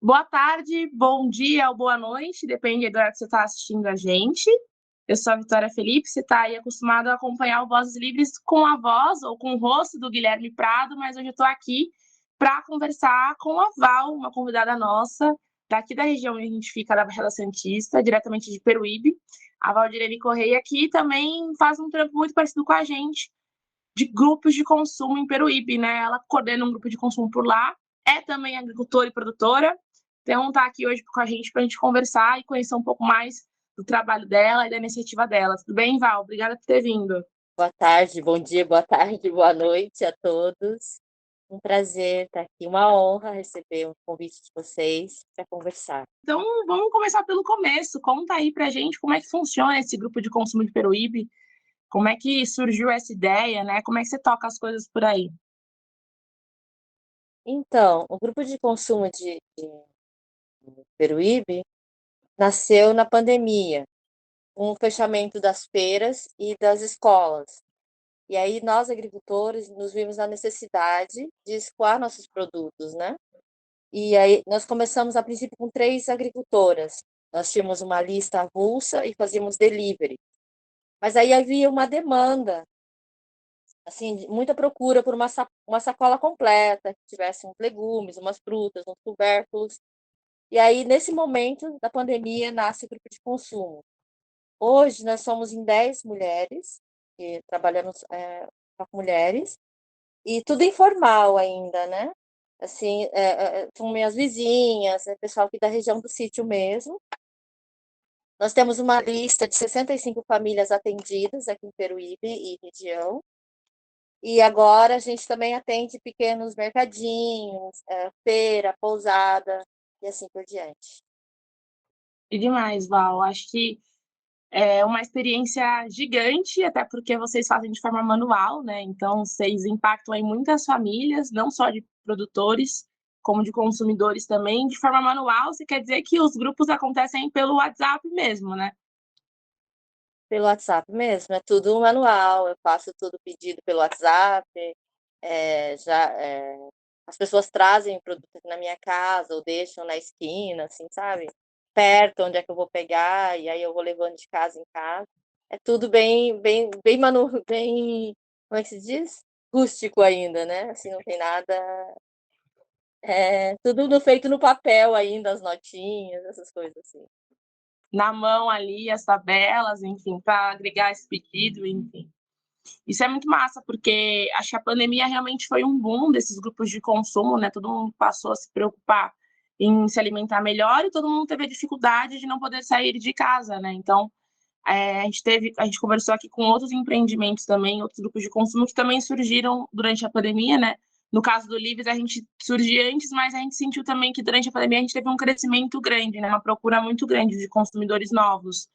Boa tarde, bom dia ou boa noite, depende do horário que você está assistindo a gente. Eu sou a Vitória Felipe, você está aí acostumado a acompanhar o Vozes Livres com a voz ou com o rosto do Guilherme Prado, mas hoje eu estou aqui para conversar com a Val, uma convidada nossa, daqui da região onde a gente fica, da Baixada Santista, diretamente de Peruíbe. A Valdirene Correia aqui também faz um trampo muito parecido com a gente, de grupos de consumo em Peruíbe, né? Ela coordena um grupo de consumo por lá, é também agricultora e produtora, então tá aqui hoje com a gente para a gente conversar e conhecer um pouco mais do trabalho dela e da iniciativa dela. Tudo bem, Val? Obrigada por ter vindo. Boa tarde, bom dia, boa tarde, boa noite a todos. Um prazer estar aqui, uma honra receber o convite de vocês para conversar. Então, vamos começar pelo começo. Conta aí pra gente como é que funciona esse grupo de consumo de Peruíbe, como é que surgiu essa ideia, né? Como é que você toca as coisas por aí? Então, o grupo de consumo de Peruíbe nasceu na pandemia, com o fechamento das feiras e das escolas. E aí nós, agricultores, nos vimos na necessidade de escoar nossos produtos, né? E aí nós começamos a princípio com 3 agricultoras. Nós tínhamos uma lista avulsa e fazíamos delivery. Mas aí havia uma demanda, assim, muita procura por uma sacola completa, que tivesse uns legumes, umas frutas, uns tubérculos. E aí, nesse momento da pandemia, nasce o grupo de consumo. Hoje, nós somos em 10 mulheres, que trabalhamos com mulheres, e tudo informal ainda, né? Assim, são minhas vizinhas, pessoal aqui da região do sítio mesmo. Nós temos uma lista de 65 famílias atendidas aqui em Peruíbe e região. E agora a gente também atende pequenos mercadinhos, feira, pousada e assim por diante. E demais, Val. Acho que é uma experiência gigante, até porque vocês fazem de forma manual, né? Então, vocês impactam em muitas famílias, não só de produtores, como de consumidores também, de forma manual. Você quer dizer que os grupos acontecem pelo WhatsApp mesmo, né? Pelo WhatsApp mesmo, é tudo manual, eu faço tudo pedido pelo WhatsApp, já as pessoas trazem o produto aqui na minha casa ou deixam na esquina, assim, sabe? Perto, onde é que eu vou pegar, e aí eu vou levando de casa em casa. É tudo bem, como é que se diz? Rústico ainda, né? Assim, não tem nada. É tudo feito no papel ainda, as notinhas, essas coisas assim. Na mão ali, as tabelas, enfim, para agregar esse pedido, enfim. Isso é muito massa, porque acho que a pandemia realmente foi um boom desses grupos de consumo, né? Todo mundo passou a se preocupar em se alimentar melhor e todo mundo teve a dificuldade de não poder sair de casa, né? Então, a gente conversou aqui com outros empreendimentos também, outros grupos de consumo que também surgiram durante a pandemia, né? No caso do Livres, a gente surgiu antes, mas a gente sentiu também que durante a pandemia a gente teve um crescimento grande, né? Uma procura muito grande de consumidores novos.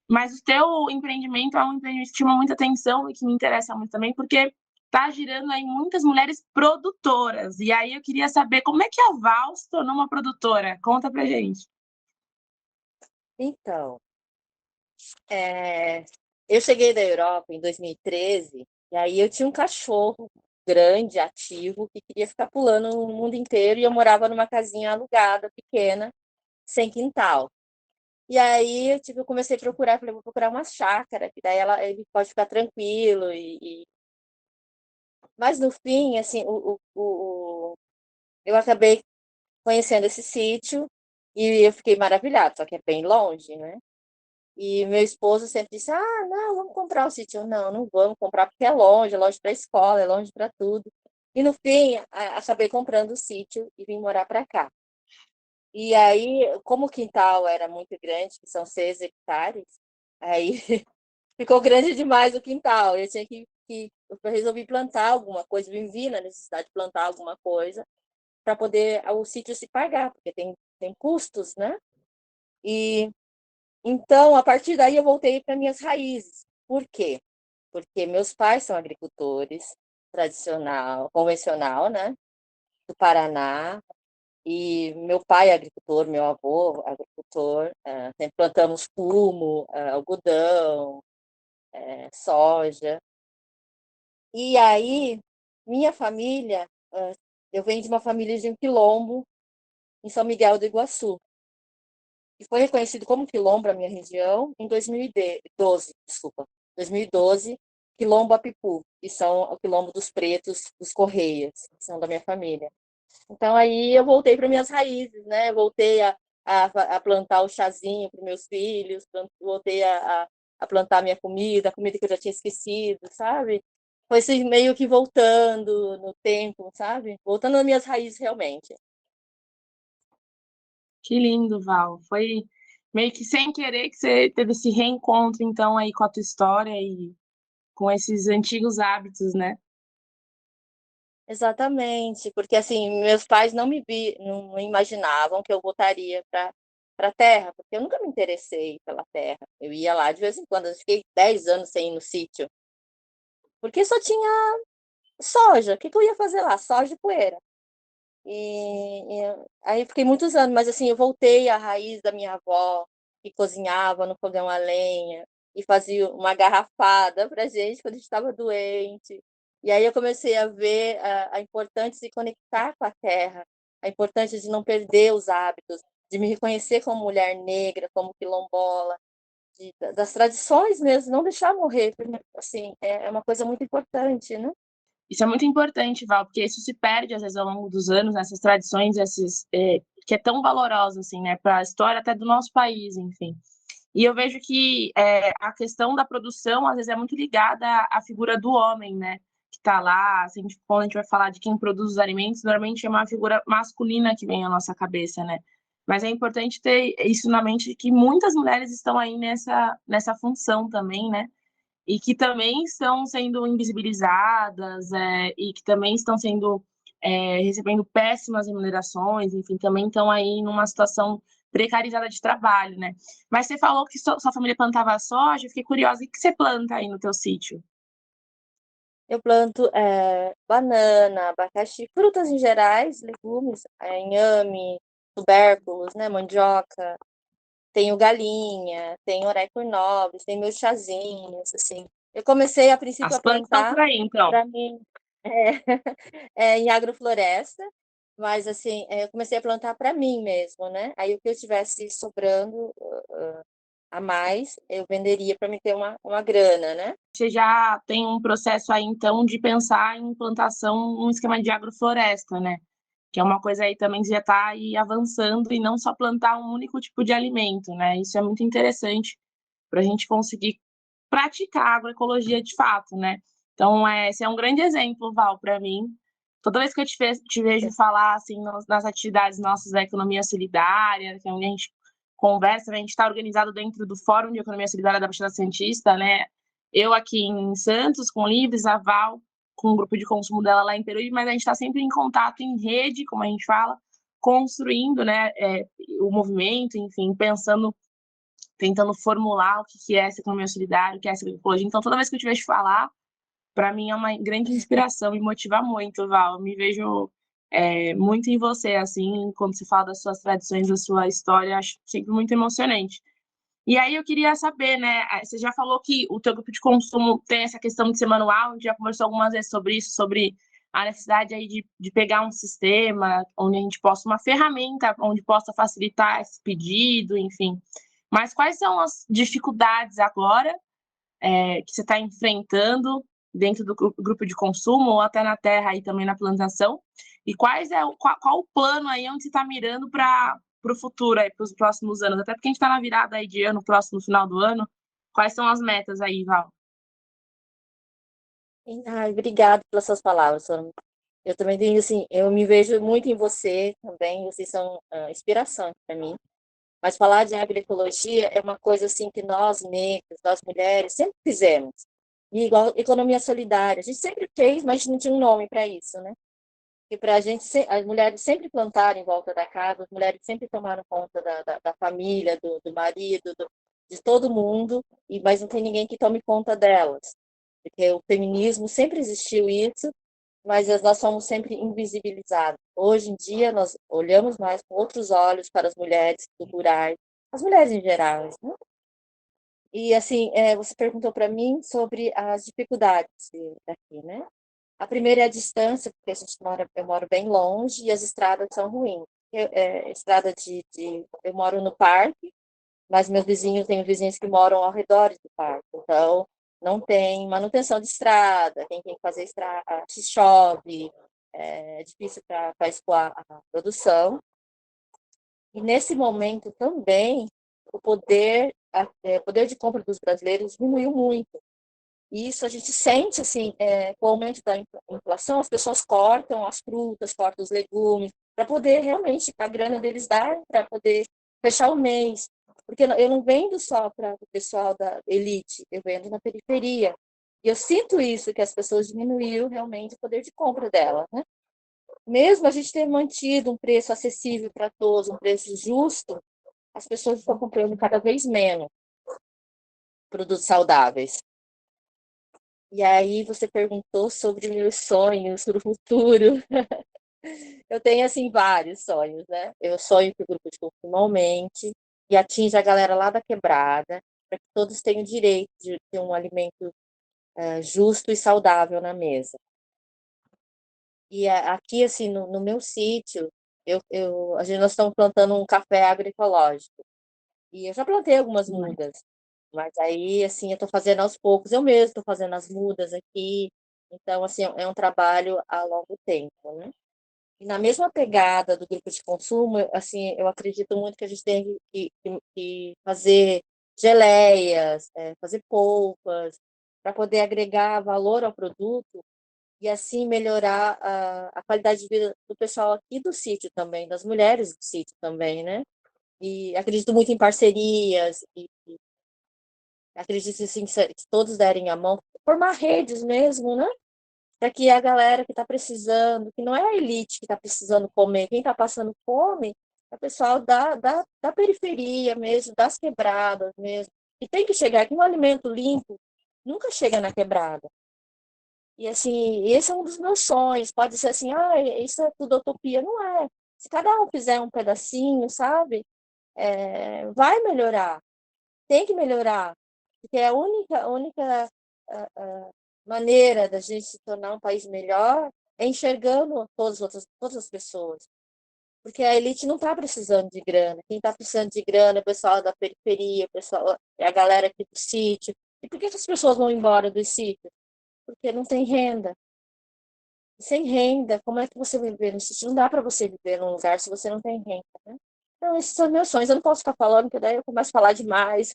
Mas o teu empreendimento é um empreendimento que chama muita atenção e que me interessa muito também, porque tá girando aí muitas mulheres produtoras. E aí eu queria saber como é que a Val se tornou uma produtora. Conta pra gente. Então, eu cheguei da Europa em 2013, e aí eu tinha um cachorro grande, ativo, que queria ficar pulando no mundo inteiro, e eu morava numa casinha alugada, pequena, sem quintal. E aí eu comecei a procurar, falei, vou procurar uma chácara, que daí ele pode ficar tranquilo. Mas no fim, assim, eu acabei conhecendo esse sítio e eu fiquei maravilhada, só que é bem longe, né? E meu esposo sempre disse: Ah, não, vamos comprar o sítio. Eu, não, não vamos comprar porque é longe para a escola, é longe para tudo. E no fim, acabei comprando o sítio e vim morar para cá. E aí, como o quintal era muito grande, que são 6 hectares, aí ficou grande demais o quintal. Eu tinha eu resolvi plantar alguma coisa, me vi na necessidade de plantar alguma coisa para poder o sítio se pagar, porque tem custos, né? E então, a partir daí, eu voltei para minhas raízes. Por quê? Porque meus pais são agricultores, tradicional, convencional, né? Do Paraná. E meu pai é agricultor, meu avô é agricultor. Sempre plantamos fumo, algodão, soja. E aí, minha família, eu venho de uma família de um quilombo, em São Miguel do Iguaçu, e foi reconhecido como quilombo a minha região em 2012, desculpa, 2012, Quilombo Apipu, que são o quilombo dos pretos dos Correias, que são da minha família. Então aí eu voltei para minhas raízes, né? Voltei a plantar o chazinho para meus filhos, voltei a plantar minha comida, a comida que eu já tinha esquecido, sabe? Foi assim, meio que voltando no tempo, sabe? Voltando às minhas raízes realmente. Que lindo, Val. Foi meio que sem querer que você teve esse reencontro, então, aí com a tua história e com esses antigos hábitos, né? Exatamente, porque assim, meus pais não imaginavam que eu voltaria para a terra, porque eu nunca me interessei pela terra. Eu ia lá de vez em quando, eu fiquei 10 anos sem ir no sítio, porque só tinha soja. O que que eu ia fazer lá? Soja e poeira. Aí fiquei muitos anos, mas assim, eu voltei à raiz da minha avó, que cozinhava no fogão a lenha e fazia uma garrafada pra gente quando a gente estava doente. E aí eu comecei a ver a importância de se conectar com a terra, a importância de não perder os hábitos, de me reconhecer como mulher negra, como quilombola, das tradições mesmo, não deixar morrer. Assim, é uma coisa muito importante, né? Isso é muito importante, Val, porque isso se perde, às vezes, ao longo dos anos, essas tradições, que é tão valorosa, assim, né, para a história até do nosso país, enfim. E eu vejo que a questão da produção, às vezes, é muito ligada à figura do homem, né? Que está lá, assim, quando a gente vai falar de quem produz os alimentos, normalmente é uma figura masculina que vem à nossa cabeça, né? Mas é importante ter isso na mente, que muitas mulheres estão aí nessa função também, né? E que também estão sendo invisibilizadas, e que também estão sendo recebendo péssimas remunerações, enfim, também estão aí numa situação precarizada de trabalho, né? Mas você falou que sua família plantava soja, eu fiquei curiosa, o que você planta aí no teu sítio? Eu planto banana, abacaxi, frutas em gerais, legumes, inhame, tubérculos, né, mandioca. Tenho galinha, tenho orécor nobres, tenho meus chazinhos, assim. Eu comecei a princípio As a plantas estão plantar por aí, então. para mim em agrofloresta, mas assim, eu comecei a plantar para mim mesmo, né? Aí o que eu tivesse sobrando a mais, eu venderia para me ter uma grana, né? Você já tem um processo aí, então, de pensar em implantação num esquema de agrofloresta, né? Que é uma coisa aí também que já está aí avançando e não só plantar um único tipo de alimento, né? Isso é muito interessante para a gente conseguir praticar a agroecologia de fato, né? Então, esse é um grande exemplo, Val, para mim. Toda vez que eu te vejo falar assim nas atividades nossas da economia solidária, que é onde a gente conversa, né? A gente está organizado dentro do Fórum de Economia Solidária da Baixada Santista, né? Eu aqui em Santos, com Livres, a Val, com o grupo de consumo dela lá em Peruíbe, mas a gente está sempre em contato em rede, como a gente fala, construindo, né, o movimento, enfim, pensando, tentando formular o que é essa economia solidária, o que é essa agroecologia. Então, toda vez que eu te vejo falar, para mim é uma grande inspiração, me motiva muito, Val. Eu me vejo muito em você, assim, quando você fala das suas tradições, da sua história, acho sempre muito emocionante. E aí eu queria saber, né? Você já falou que o teu grupo de consumo tem essa questão de ser manual, a gente já conversou algumas vezes sobre isso, sobre a necessidade aí de pegar um sistema onde a gente possa, uma ferramenta onde possa facilitar esse pedido, enfim. Mas quais são as dificuldades agora que você está enfrentando dentro do grupo de consumo ou até na terra aí também na plantação? E qual o plano aí onde você está mirando para o futuro aí, para os próximos anos? Até porque a gente está na virada aí de ano, próximo final do ano. Quais são as metas aí, Val? Ai, obrigada pelas suas palavras, Soraya. Eu também tenho, assim, eu me vejo muito em você também, vocês são inspiração para mim. Mas falar de agroecologia é uma coisa assim que nós negras, nós mulheres, sempre fizemos. E igual economia solidária, a gente sempre fez, mas não tinha um nome para isso, né? E para a gente, as mulheres sempre plantaram em volta da casa, as mulheres sempre tomaram conta da família, do marido, de todo mundo, mas não tem ninguém que tome conta delas. Porque o feminismo sempre existiu isso, mas nós somos sempre invisibilizados. Hoje em dia, nós olhamos mais com outros olhos para as mulheres rurais, as mulheres em geral, né? E assim, você perguntou para mim sobre as dificuldades daqui, né? A primeira é a distância, porque eu moro bem longe e as estradas são ruins. estrada eu moro no parque, mas meus vizinhos, tenho vizinhos que moram ao redor do parque, então não tem manutenção de estrada, quem tem que fazer estrada, se chove, é difícil para escoar a produção. E nesse momento também o poder de compra dos brasileiros diminuiu muito. E isso a gente sente, assim, com o aumento da inflação, as pessoas cortam as frutas, cortam os legumes, para poder realmente a grana deles dar para poder fechar o mês. Porque eu não vendo só para o pessoal da elite, eu vendo na periferia. E eu sinto isso, que as pessoas diminuíram realmente o poder de compra dela, né? Mesmo a gente ter mantido um preço acessível para todos, um preço justo, as pessoas estão comprando cada vez menos produtos saudáveis. E aí você perguntou sobre meus sonhos para o futuro. Eu tenho, assim, vários sonhos, né? Eu sonho que o grupo de consumo aumente e atinja a galera lá da quebrada, para que todos tenham direito de ter um alimento justo e saudável na mesa. E aqui, assim, no meu sítio, nós estamos plantando um café agroecológico. E eu já plantei algumas mudas, mas aí, assim, eu estou fazendo aos poucos. Eu mesmo estou fazendo as mudas aqui. Então, assim, é um trabalho a longo tempo, né? E na mesma pegada do grupo de consumo, assim, eu acredito muito que a gente tem que fazer geleias, fazer polpas, para poder agregar valor ao produto e assim melhorar a qualidade de vida do pessoal aqui do sítio também, das mulheres do sítio também, né? E acredito muito em parcerias, e acredito assim, que se todos derem a mão, formar redes mesmo, né? Para que a galera que está precisando, que não é a elite que está precisando comer, quem está passando fome, é o pessoal da periferia mesmo, das quebradas mesmo. E tem que chegar aqui, um alimento limpo nunca chega na quebrada. E assim, esse é um dos meus sonhos. Pode ser assim, isso é tudo utopia. Não é. Se cada um fizer um pedacinho, sabe? Vai melhorar. Tem que melhorar. Porque é a única maneira da gente se tornar um país melhor é enxergando todas as pessoas. Porque a elite não está precisando de grana. Quem está precisando de grana é o pessoal da periferia, é a galera aqui do sítio. E por que as pessoas vão embora do sítio? Porque não tem renda. Sem renda, como é que você vai viver no sítio? Não dá para você viver num lugar se você não tem renda, né? Então, esses são meus sonhos. Eu não posso ficar falando, porque daí eu começo a falar demais.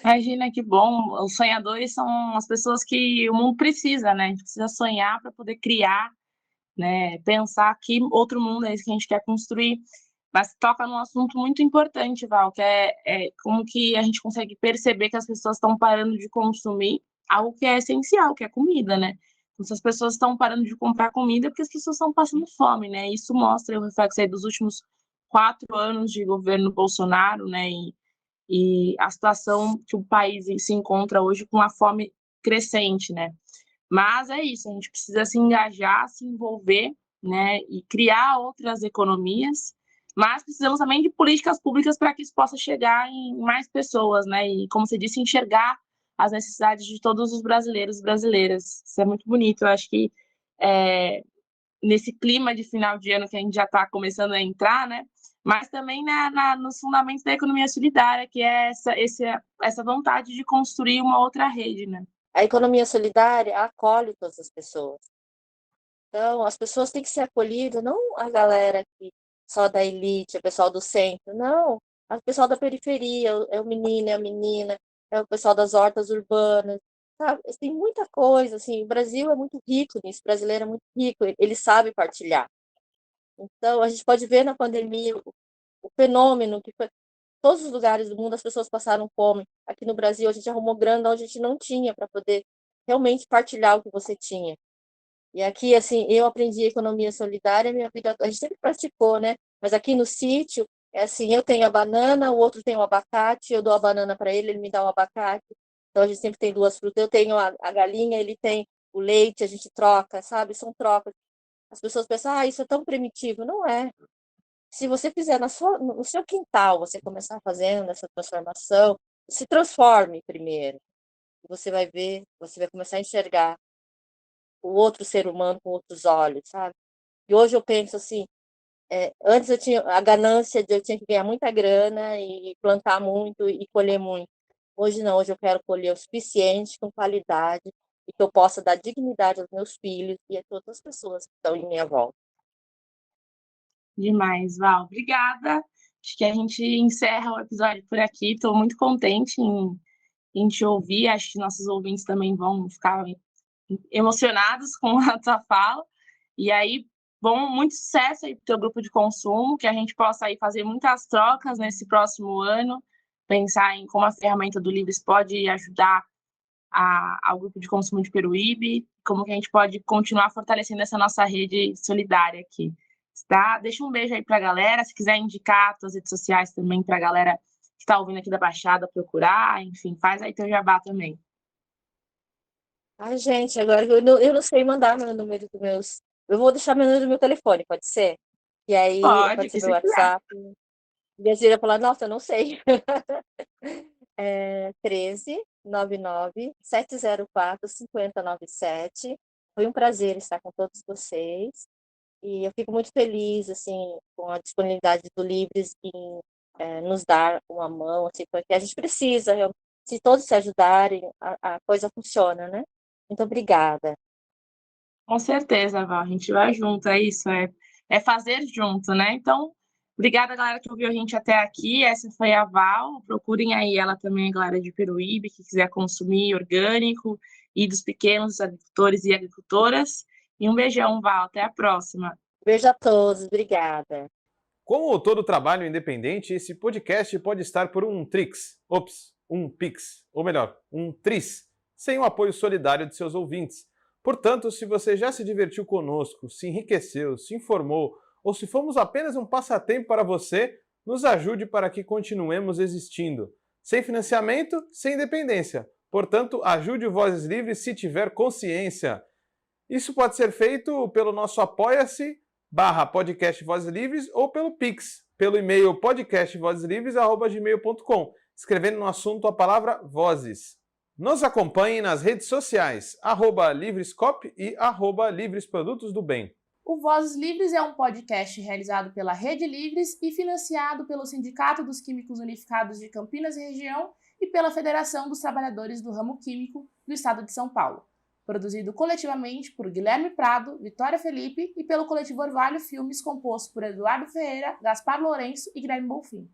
Imagina que bom. Os sonhadores são as pessoas que o mundo precisa, né? A gente precisa sonhar para poder criar, né? Pensar que outro mundo é esse que a gente quer construir. Mas toca num assunto muito importante, Val, que é como que a gente consegue perceber que as pessoas estão parando de consumir algo que é essencial, que é comida, né? Então, se as pessoas estão parando de comprar comida, é porque as pessoas estão passando fome, né? Isso mostra o reflexo aí dos últimos 4 anos de governo Bolsonaro, né? E a situação que o país se encontra hoje com a fome crescente, né? Mas é isso, a gente precisa se engajar, se envolver, né, e criar outras economias, mas precisamos também de políticas públicas para que isso possa chegar em mais pessoas, né, e como você disse, enxergar as necessidades de todos os brasileiros e brasileiras. Isso é muito bonito, eu acho que é, nesse clima de final de ano que a gente já está começando a entrar, né, mas também nos fundamentos da economia solidária, que é essa vontade de construir uma outra rede, né. A economia solidária acolhe todas as pessoas. Então, as pessoas têm que ser acolhidas, não a galera que só da elite, o pessoal do centro, não. O pessoal da periferia, é o menino, é a menina, é o pessoal das hortas urbanas, sabe? Tem muita coisa, assim, o Brasil é muito rico nisso, o brasileiro é muito rico, ele sabe partilhar. Então, a gente pode ver na pandemia o fenômeno que foi. Todos os lugares do mundo as pessoas passaram fome. Aqui no Brasil, a gente arrumou grana onde a gente não tinha para poder realmente partilhar o que você tinha. E aqui, assim, eu aprendi economia solidária, minha vida, a gente sempre praticou, né? Mas aqui no sítio, é assim, eu tenho a banana, o outro tem o abacate, eu dou a banana para ele, ele me dá o abacate. Então a gente sempre tem duas frutas. Eu tenho a galinha, ele tem o leite, a gente troca, sabe? São trocas. As pessoas pensam, isso é tão primitivo. Não é. Se você fizer no seu quintal, você começar fazendo essa transformação, se transforme primeiro. Você vai ver, você vai começar a enxergar o outro ser humano com outros olhos, sabe? E hoje eu penso assim, Antes eu tinha a ganância de eu tinha que ganhar muita grana e plantar muito e colher muito. Hoje não, hoje eu quero colher o suficiente, com qualidade, e que eu possa dar dignidade aos meus filhos e a todas as pessoas que estão em minha volta. Demais, Val. Obrigada. Acho que a gente encerra o episódio por aqui. Estou muito contente em te ouvir. Acho que nossos ouvintes também vão ficar emocionados com a tua fala. E aí, bom, muito sucesso aí pro teu grupo de consumo, que a gente possa aí fazer muitas trocas nesse próximo ano, pensar em como a ferramenta do Livres pode ajudar ao grupo de consumo de Peruíbe, como que a gente pode continuar fortalecendo essa nossa rede solidária aqui. Tá? Deixa um beijo aí pra galera, se quiser indicar tuas redes sociais também pra galera que está ouvindo aqui da Baixada procurar, enfim, faz aí teu jabá também. Ai, gente, agora eu não sei mandar meu número dos meus. Eu vou deixar meu número do meu telefone, pode ser? E aí, Pode, pode ser que meu se quiser. WhatsApp. E a Cira falar, nossa, eu não sei. 13 99 704 5097. Foi um prazer estar com todos vocês. E eu fico muito feliz, assim, com a disponibilidade do Livres em nos dar uma mão, assim, porque a gente precisa, se todos se ajudarem, a coisa funciona, né? Muito obrigada. Com certeza, Val, a gente vai junto, é isso, é fazer junto, né? Então, obrigada, galera, que ouviu a gente até aqui. Essa foi a Val. Procurem aí ela também, a galera de Peruíbe, que quiser consumir orgânico e dos pequenos agricultores e agricultoras. E um beijão, Val. Até a próxima. Beijo a todos, obrigada. Como todo trabalho independente, esse podcast pode estar por um um Pix, ou melhor, um Tris, sem o apoio solidário de seus ouvintes. Portanto, se você já se divertiu conosco, se enriqueceu, se informou, ou se fomos apenas um passatempo para você, nos ajude para que continuemos existindo. Sem financiamento, sem independência. Portanto, ajude o Vozes Livres se tiver consciência. Isso pode ser feito pelo nosso apoia-se /podcast Vozes Livres ou pelo Pix, pelo e-mail podcastvozeslivres@gmail.com, escrevendo no assunto a palavra Vozes. Nos acompanhe nas redes sociais, @livrescop e @livresprodutos do bem. O Vozes Livres é um podcast realizado pela Rede Livres e financiado pelo Sindicato dos Químicos Unificados de Campinas e Região e pela Federação dos Trabalhadores do Ramo Químico do Estado de São Paulo. Produzido coletivamente por Guilherme Prado, Vitória Felipe e pelo coletivo Orvalho Filmes, composto por Eduardo Ferreira, Gaspar Lourenço e Guilherme Bonfim.